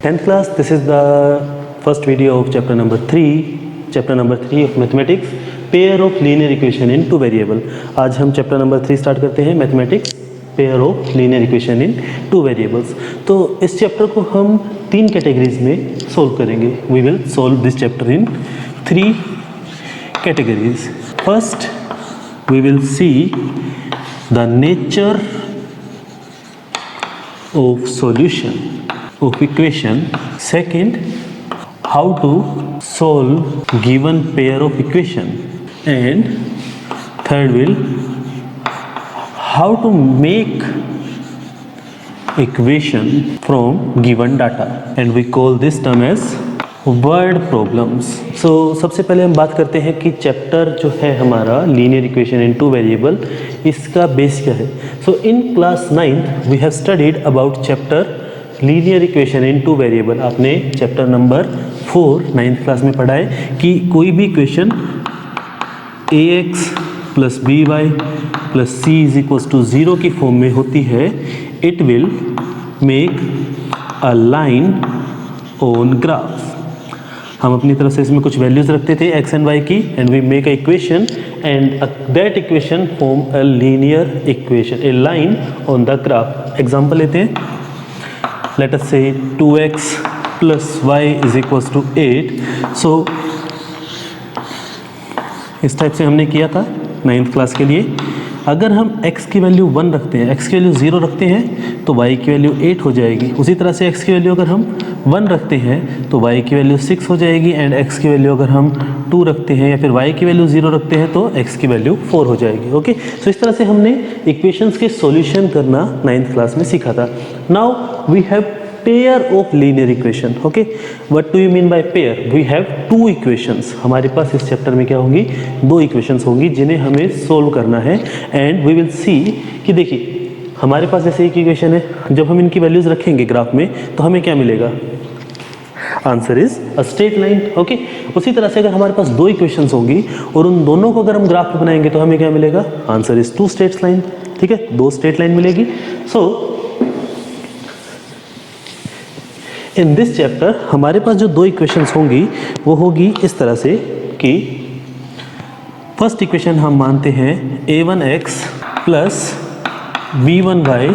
10th class, this is the first video of chapter number 3 of mathematics, pair of linear equation in two variable. आज हम chapter number 3 start करते हैं mathematics, pair of linear equation in two variables. तो इस chapter को हम तीन categories में solve करेंगे. We will solve this chapter in three categories. First, we will see the nature of solution of equation. Second, how to solve given pair of equation. And third will how to make equation from given data, and we call this term as word problems. So सबसे पहले हम बात करते हैं कि chapter जो है हमारा linear equation in two variable, इसका बेस क्या है. So in class 9th we have studied about chapter linear equation in two variable. आपने चैप्टर नंबर 4 9th क्लास में पढ़ा है कि कोई भी इक्वेशन ax plus b y plus c is equals to 0 की फॉर्म में होती है. It will make a line on graph. हम अपनी तरफ से इसमें कुछ वैल्यूज रखते थे x एंड y की, and we make a equation and that equation form a linear equation, a line on the graph. Example लेते हैं. Let us say 2x plus y is equals to 8. So इस type से हमने किया था 9th class के लिए. अगर हम x की वैल्यू 1 रखते हैं, x की वैल्यू 0 रखते हैं तो y की वैल्यू 8 हो जाएगी. उसी तरह से x की वैल्यू अगर हम 1 रखते हैं तो y की वैल्यू 6 हो जाएगी, एंड x की वैल्यू अगर हम 2 रखते हैं या फिर y की वैल्यू 0 रखते हैं तो x की वैल्यू 4 हो जाएगी. ओके, सो इस तरह से हमने इक्वेशंस के सॉल्यूशन करना 9th क्लास में सीखा था. Now we have pair of linear equation. Okay, what do you mean by pair? We have two equations. हमारे पास इस चैप्टर में क्या होंगी, दो इक्वेशंस होंगी जिन्हें हमें सोल्व करना है. एंड वी विल सी कि देखिए हमारे पास जैसे एक इक्वेशन है, जब हम इनकी वैल्यूज रखेंगे ग्राफ में तो हमें क्या मिलेगा? Answer is a straight line. Okay, उसी तरह से अगर हमारे पास दो इक्वेशंस होंगी और उन दोनों को अगर हम ग्राफ पे बनाएंगे तो हमें क्या मिलेगा? Answer is two straight line. ठीक है, दो स्ट्रेट लाइन मिलेगी. सो इन दिस चैप्टर हमारे पास जो दो इक्वेशंस होंगी वो होगी इस तरह से कि फर्स्ट इक्वेशन हम मानते हैं a1x plus b1y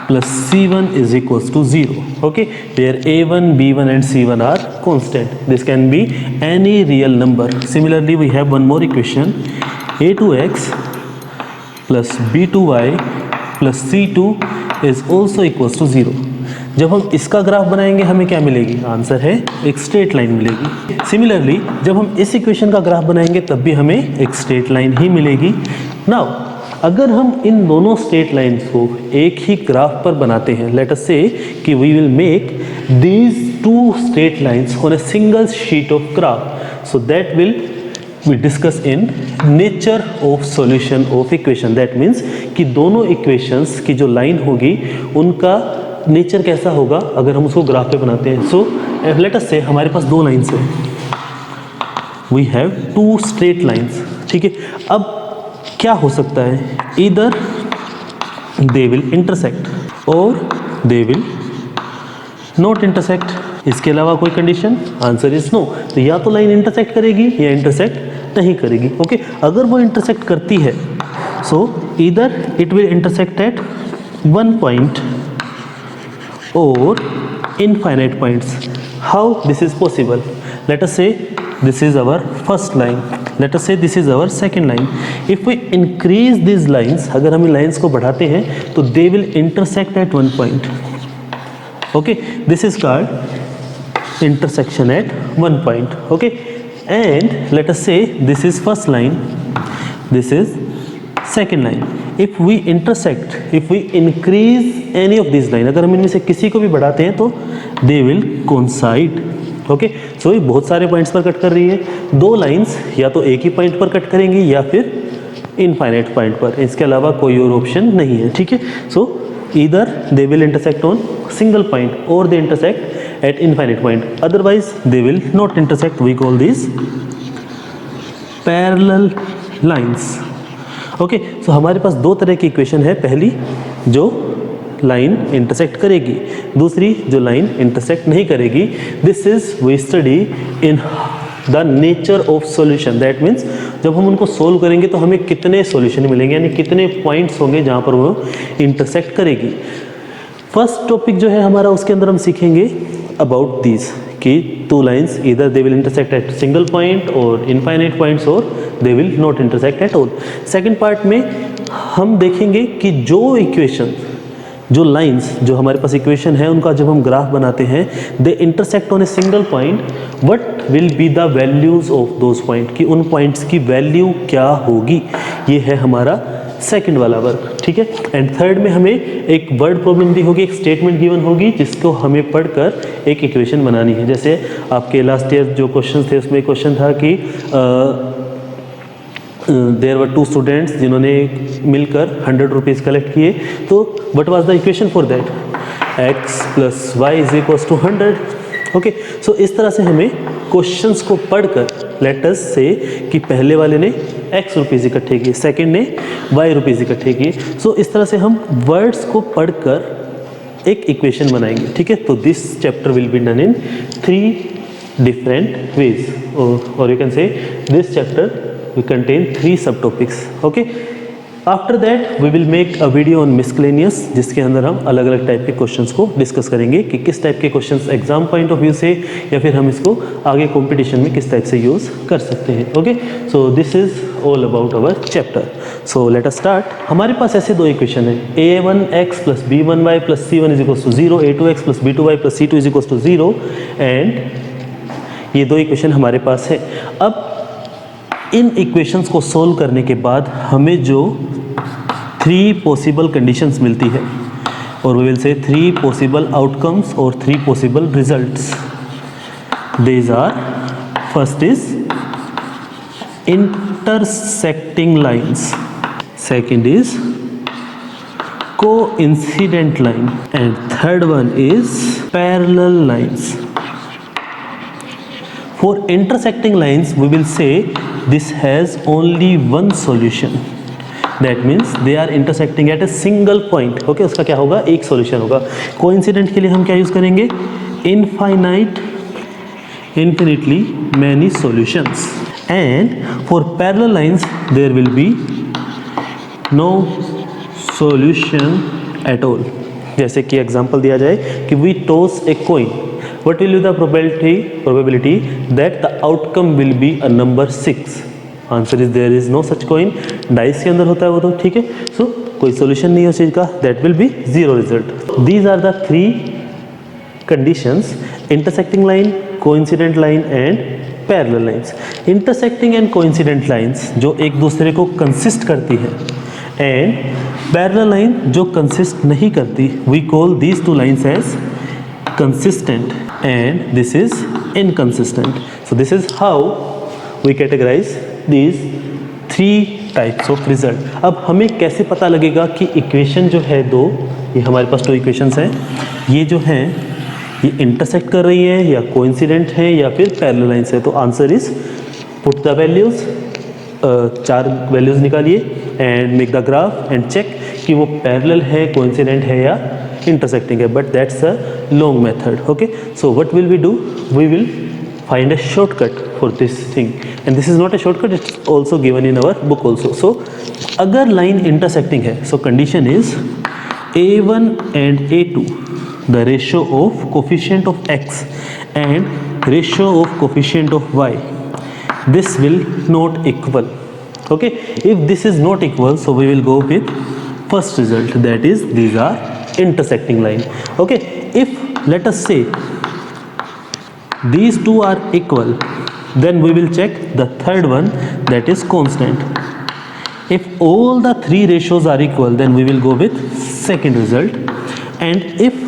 plus c1 is equals to 0. Okay, where a1, b1 and c1 are constant. This can be any real number. Similarly, we have one more equation, a2x plus b2y plus c2 is also equals to 0. जब हम इसका graph बनाएंगे हमें क्या मिलेगी? Answer है एक straight line मिलेगी. सिमिलरली जब हम इस इक्वेशन का ग्राफ बनाएंगे तब भी हमें एक स्ट्रेट लाइन ही मिलेगी. नाउ अगर हम इन दोनों स्ट्रेट लाइन्स को एक ही ग्राफ पर बनाते हैं, लेट अस से कि we will make these two straight lines on a single sheet of graph, so that will we discuss in nature of solution of equation. That means कि दोनों equations की जो line होगी उनका nature कैसा होगा अगर हम उसको ग्राफ पे बनाते हैं. सो लेट अस से हमारे पास दो लाइन्स हैं, we have two straight lines. ठीक है, अब क्या हो सकता है? ईदर दे विल इंटरसेक्ट और दे विल नॉट इंटरसेक्ट. इसके अलावा कोई कंडीशन? Answer is no. तो या तो लाइन इंटरसेक्ट करेगी या इंटरसेक्ट नहीं करेगी. ओके, अगर वो इंटरसेक्ट करती है so either it will intersect at one point or infinite points. How this is possible? Let us say this is our first line, let us say this is our second line. If we increase these lines, अगर हम इन lines को बढ़ाते हैं तो they will intersect at one point. Okay, this is called intersection at one point. Okay, and let us say this is first line, this is second line. If we intersect, if we increase any of these line, अगर हम इनमें से किसी को भी बढ़ाते हैं तो they will coincide. ओके, सो ये बहुत सारे पॉइंट्स पर कट कर रही है. दो लाइंस या तो एक ही पॉइंट पर कट करेंगी या फिर इनफाइनाइट पॉइंट पर. इसके अलावा कोई और ऑप्शन नहीं है. ठीक है, so either they will intersect on single point और they intersect at infinite point, otherwise they will not intersect. We call this parallel lines. Okay, so हमारे पास दो तरह की इक्वेशन है. पहली जो लाइन इंटरसेक्ट करेगी, दूसरी जो लाइन इंटरसेक्ट नहीं करेगी। This is we study in the nature of solution. That means जब हम उनको सोल्व करेंगे तो हमें कितने सॉल्यूशन मिलेंगे, यानी कितने पॉइंट्स होंगे जहाँ पर वो इंटरसेक्ट करेगी। फर्स्ट टॉपिक जो है हमारा, उसके अंदर हम सीखेंगे अबाउट दीज कि two lines either they will intersect at single point और इनफाइनाइट पॉइंट्स और दे will not intersect at all. Second part में हम देखेंगे कि जो इक्वेशन, जो लाइंस जो हमारे पास इक्वेशन है, उनका जब हम ग्राफ बनाते हैं, they intersect on a single point, what will be the values of those point, कि उन पॉइंट्स की वैल्यू क्या होगी। ये है हमारा सेकंड वाला वर्क, ठीक है। एंड थर्ड में हमें एक वर्ड प्रॉब्लम दी होगी, एक स्टेटमेंट गिवन होगी जिसको हमें पढ़कर एक इक्वेशन बनानी है। जैसे आपके लास्ट ईयर जो क्वेश्चन थे उसमें क्वेश्चन था कि देयर वर टू स्टूडेंट्स जिन्होंने मिलकर 100 रुपीज़ कलेक्ट किए, तो what was the equation for that, x + y = 100। Okay, so इस तरह से हमें क्वेश्चंस को पढ़कर, लेट अस से कि पहले वाले ने x रुपीज़ इकट्ठे किए, सेकंड ने y रुपीज़ इकट्ठे किए। सो इस तरह से हम वर्ड्स को पढ़कर एक इक्वेशन बनाएंगे, ठीक है। तो this chapter will be done in 3 different ways, or you can say this chapter will contain 3 subtopics. Okay, after that we will make a video on miscellaneous, जिसके अंदर हम अलग अलग टाइप के क्वेश्चंस को डिस्कस करेंगे कि किस टाइप के questions exam point of view से या फिर हम इसको आगे कंपटीशन में किस टाइप से यूज़ कर सकते हैं। Okay, so this is all about our chapter. So let us start. हमारे पास ऐसे दो इक्वेशन है, a1x + b1y + c1 = 0, a2x + b2y + c2 = 0, and ये दो इक्वेशन हमारे पास है। अब इन इक्वेशंस को सोल्व करने के बाद हमें जो 3 पॉसिबल कंडीशंस मिलती है, और we will say 3 possible outcomes और 3 possible results. These are, first is intersecting lines, second is coincident line, and third one is parallel lines. For intersecting lines, we will say this has only one solution. That means they are intersecting at a single point. Okay, उसका क्या होगा, एक solution होगा। Coincident के लिए हम क्या use करेंगे, infinitely many solutions. And for parallel lines, there will be no solution at all. जैसे कि एग्जाम्पल दिया जाए कि we toss a coin. What will be the probability that the outcome will be a number 6? Answer is there is no such coin. Dice के अंदर होता है वो तो, ठीक है। सो कोई सोल्यूशन नहीं है उस चीज़ का, that will be 0 result. These are the 3 conditions: intersecting line, coincident line and parallel lines. Intersecting and coincident lines जो एक दूसरे को consist करती है, and parallel line जो consist नहीं करती, we call these 2 lines as consistent and this is inconsistent. So this is how we categorize these 3 types of result. अब हमें कैसे पता लगेगा कि इक्वेशन जो है दो, ये हमारे पास 2 इक्वेशंस हैं, ये जो हैं ये इंटरसेक्ट कर रही हैं या कोइंसिडेंट हैं या फिर पैरेलल लाइंस है। तो answer is put the values, 4 values निकालिए and make the graph and check कि वो पैरेलल है, कोइंसिडेंट है या intersecting है, but that's a long method. Okay, so what will we do, we will find a shortcut for this thing, and this is not a shortcut, it's also given in our book also. So अगर line intersecting है, so condition is a1 and a2, the ratio of coefficient of x and ratio of coefficient of y, this will not equal. Okay, if this is not equal, so we will go with first result, that is these are intersecting line. Okay, if let us say these 2 are equal, then we will check the third one, that is constant. If all the 3 ratios are equal, then we will go with second result. And if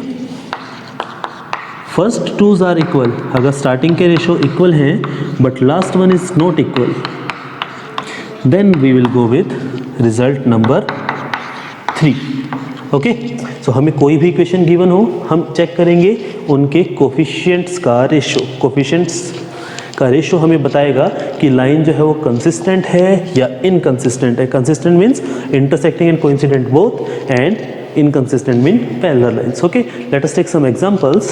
first 2s are equal, अगर starting के ratio equal हैं but last one is not equal, then we will go with result number 3. Okay, सो हमें कोई भी equation given हो, हम check करेंगे उनके कोफिशिएंट्स का रेशो। कोफिशिएंट्स का रेशो हमें बताएगा कि लाइन जो है वो कंसिस्टेंट है या इनकंसिस्टेंट है। Consistent means intersecting and coincident both, and inconsistent mean parallel lines. Okay, let us take some examples.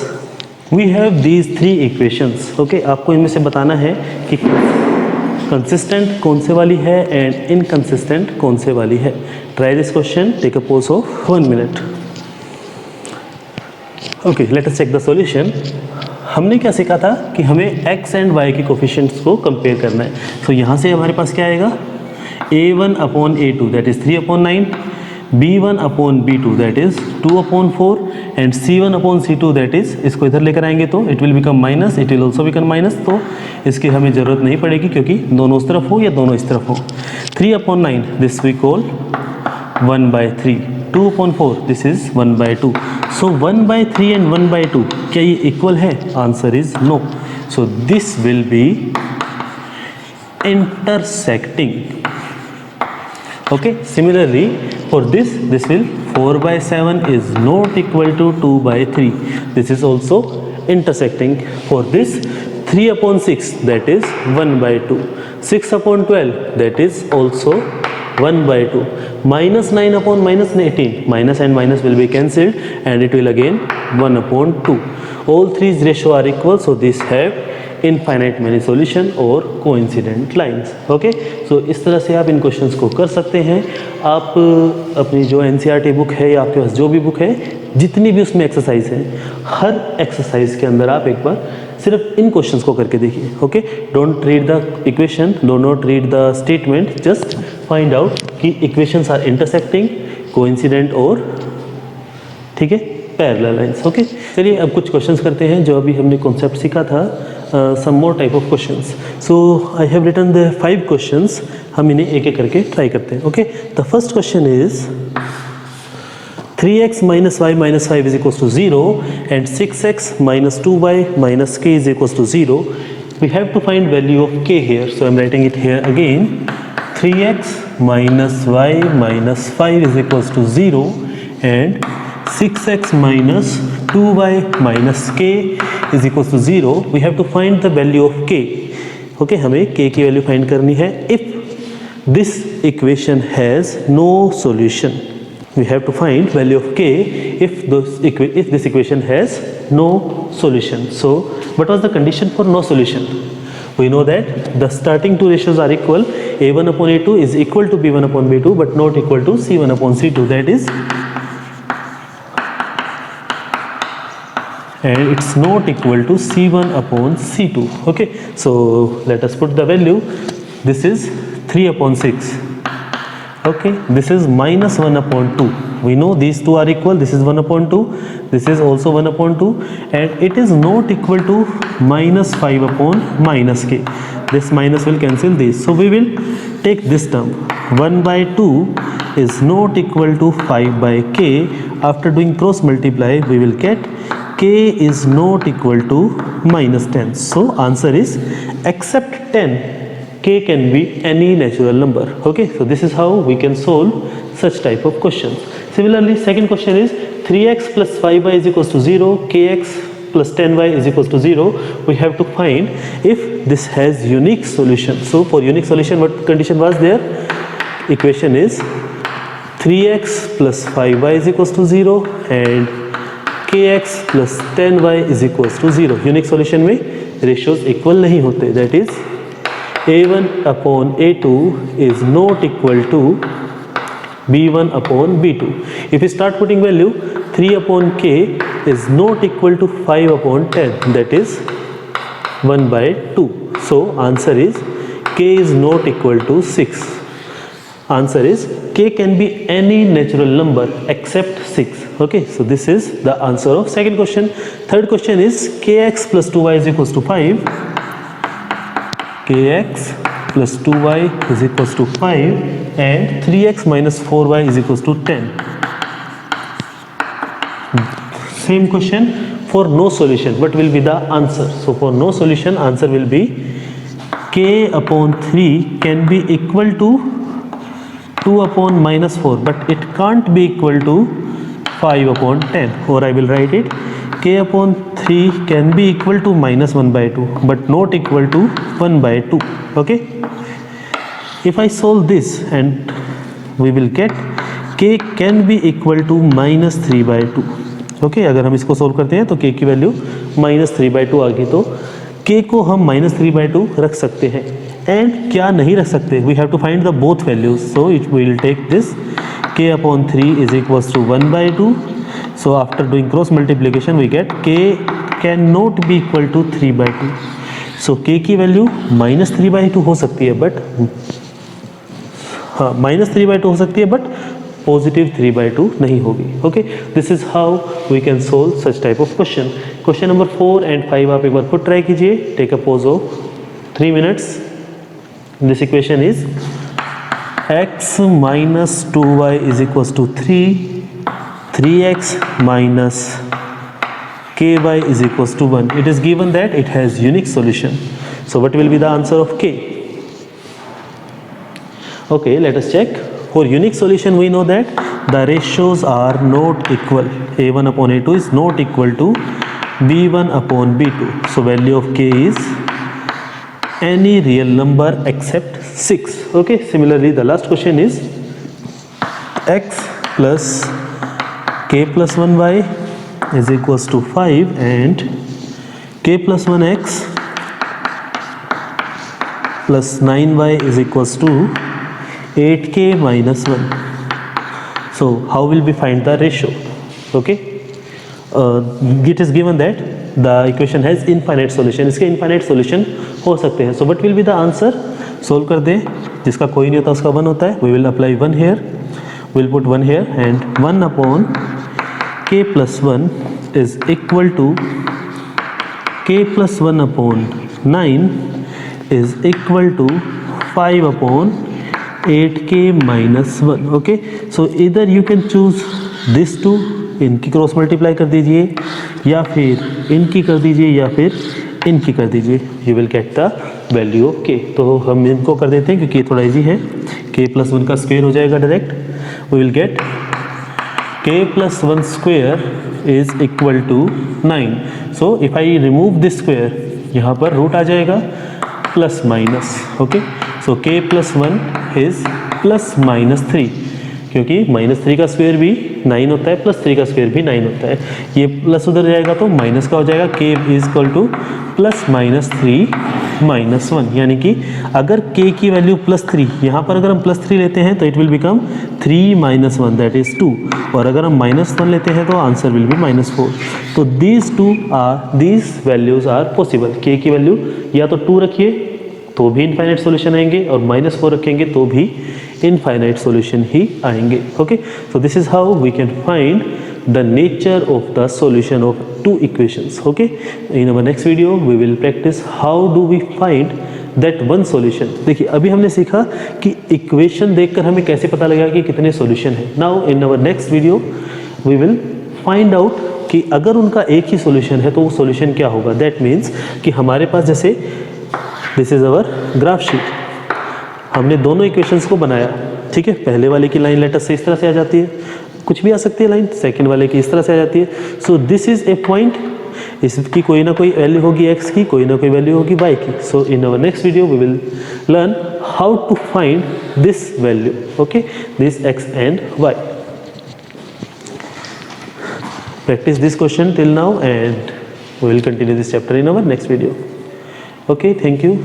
We have these three equations. Okay, आपको इनमें से बताना है कि consistent कौन से वाली है and inconsistent कौन से वाली है. Try this question. Take a pause of 1 minute. Okay, let us check the solution. हमने क्या सीखा था कि हमें x एंड y के कोफिशिएंट्स को कंपेयर करना है. तो यहाँ से हमारे पास क्या आएगा, a1/a2 that is 3/9, b1/b2 that is 2/4 and c1/c2 that is, इसको इधर लेकर आएंगे तो it will become minus, it will also become minus. तो इसकी हमें ज़रूरत नहीं पड़ेगी क्योंकि दोनों उस तरफ हो या दोनों इस तरफ हो. 3/9 this we call 1/3, 2/4 this is 1/2. So 1/3 and 1/2 क्या ये इक्वल है? Answer is no. So this will be intersecting. Okay, similarly for this will 4/7 is not equal to 2/3. This is also intersecting. For this 3/6 that is 1/2, 6/12 that is also 1/2, -9/-18, minus and minus will be cancelled and it will again 1/2. All three ratio are equal, so this have infinite many solution और coincident lines. Okay, so इस तरह से आप इन questions को कर सकते हैं. आप अपनी जो एनसीईआरटी बुक है या आपके पास जो भी बुक है, जितनी भी उसमें एक्सरसाइज है, हर एक्सरसाइज के अंदर आप एक बार सिर्फ इन क्वेश्चंस को करके देखिए. Okay, don't read the equation, do not read the statement, just find out कि इक्वेशंस आर इंटरसेक्टिंग, कोइंसिडेंट और ठीक है पैरेलल लाइंस. ओके, चलिए अब कुछ क्वेश्चंस करते हैं जो अभी हमने कॉन्सेप्ट सीखा था. some more type of questions. So I have written the 5 questions. हम इन्हें एक एक करके ट्राई करते हैं. Okay, the first question is 3x minus y minus 5 is equals to 0 and 6x minus 2y minus k is equals to 0. We have to find value of k here. So I'm writing it here again. 3x minus y minus 5 is equals to 0 and 6x minus 2y minus k is equals to 0. We have to find the value of k. Okay, हमें k की value find करनी है. If this equation has no solution, we have to find value of k if this equation has no solution. So what was the condition for no solution? We know that the starting two ratios are equal. a1/a2 is equal to b1/b2 but not equal to c1/c2. That is, and it's not equal to c1/c2. Okay, so let us put the value. This is 3/6. Okay, this is minus 1/2. We know these two are equal. This is 1/2, this is also 1/2 and it is not equal to minus 5/minus k. This minus will cancel this, so we will take this term. 1/2 is not equal to 5/k. After doing cross multiply we will get k is not equal to minus 10. So answer is except 10, k can be any natural number. Okay, so this is how we can solve such type of questions. Similarly, second question is 3x plus 5y is equals to 0, kx plus 10y is equals to 0. We have to find if this has unique solution. So for unique solution, what condition was there? Equation is 3x plus 5y is equals to 0 and kx plus 10y is equals to 0. Unique solution में ratios equal नहीं होते. That is a1/a2 is not equal to b1/b2. If we start putting value, 3/k is not equal to 5/10. That is 1/2. So answer is k is not equal to 6. Answer is k can be any natural number except 6. Okay, so this is the answer of second question. Third question is kx plus 2y is equals to 5. Kx plus 2y is equals to 5 and 3x minus 4y is equals to 10. Same question for no solution. What will be the answer? So for no solution, answer will be k/3 can be equal to 2/-4, but it can't be equal to 5/10. Or I will write it, k/3 can be equal to minus 1/2 but not equal to 1/2. Okay, if I solve this and we will get k can be equal to -3/2। Okay, अगर हम इसको solve करते हैं तो k की value -3/2 आ गई, तो k को हम -3/2 रख सकते हैं। एंड क्या नहीं रख सकते, we have to find the both values, so it will take this k/3 is equals to 1/2। So after doing cross multiplication we get k can not be equal to 3/2। So k की value -3/2 हो सकती है, but हाँ -3/2 हो सकती है, but positive 3/2 नहीं होगी। Okay, this is how we can solve such type of question. Question number 4 and 5 आप एक बार खुद ट्राई कीजिए। Take a pause of 3 minutes। This equation is x minus 2y is equals to 3, 3x minus ky is equals to 1. It is given that it has unique solution. So what will be the answer of k? Okay, let us check. For unique solution we know that the ratios are not equal. a1 upon a2 is not equal to b1 upon b2. So value of k is any real number except 6. Okay, similarly the last question is x plus k plus 1y is equals to 5 and k plus 1x plus 9y is equals to 8k minus 1. So how will we find the ratio? Okay, it is given that the equation has infinite solution. इसके infinite solution हो सकते हैं. So what will be the answer? Solve कर दें. जिसका कोई नहीं होता उसका 1 होता है. We will apply 1 here. We will put 1 here and 1 upon k plus 1 is equal to k plus 1 upon 9 is equal to 5 upon 8k minus 1. Okay, so either you can choose this two, इनकी cross multiply कर दीजिए या फिर इनकी कर दीजिए या फिर इनकी कर दीजिए, you will get the value of k. तो हम इनको कर देते हैं क्योंकि ये थोड़ा इजी है. k प्लस 1 का स्क्वायर हो जाएगा direct. We will get k plus 1 square is equal to 9. So if I remove this square, यहाँ पर रूट आ जाएगा plus minus. Okay, so k plus 1 is plus minus 3, क्योंकि -3 का स्क्वायर भी 9 होता है, +3 का स्क्वायर भी 9 होता है. ये प्लस उधर जाएगा तो माइनस का हो जाएगा. k is equal two plus minus 3 minus 1, यानी कि अगर k की वैल्यू +3, यहाँ पर अगर हम +3 लेते हैं तो it will become 3 minus 1 that is 2, और अगर हम -1 लेते हैं तो आंसर विल बी -4. तो these values are possible. k की वैल्यू या तो 2 रखिए तो भी इनफाइनाइट सॉल्यूशन आएंगे, और -4 रखेंगे तो भी इनफाइनाइट सॉल्यूशन ही आएंगे. Okay, so this is how we can find the nature of the solution of two equations. Okay, in our next video we will practice how do we find that one solution. देखिए, अभी हमने सीखा कि equation देखकर हमें कैसे पता लगेगा कि कितने सॉल्यूशन है. Now in our next video we will find out कि अगर उनका एक ही सॉल्यूशन है तो वो सॉल्यूशन क्या होगा. दैट मीन्स कि हमारे पास जैसे this is our graph sheet, हमने दोनों इक्वेशंस को बनाया. ठीक है, पहले वाले की लाइन लेटर से इस तरह से आ जाती है, कुछ भी आ सकती है लाइन. सेकंड वाले की इस तरह से आ जाती है. सो दिस इज ए पॉइंट, इसकी कोई ना कोई वैल्यू होगी x की, कोई ना कोई वैल्यू होगी y की. So in our next video we will learn how to find this value. Okay, this x and y. Practice this question till now and we will continue this chapter in our next video. Okay, thank you.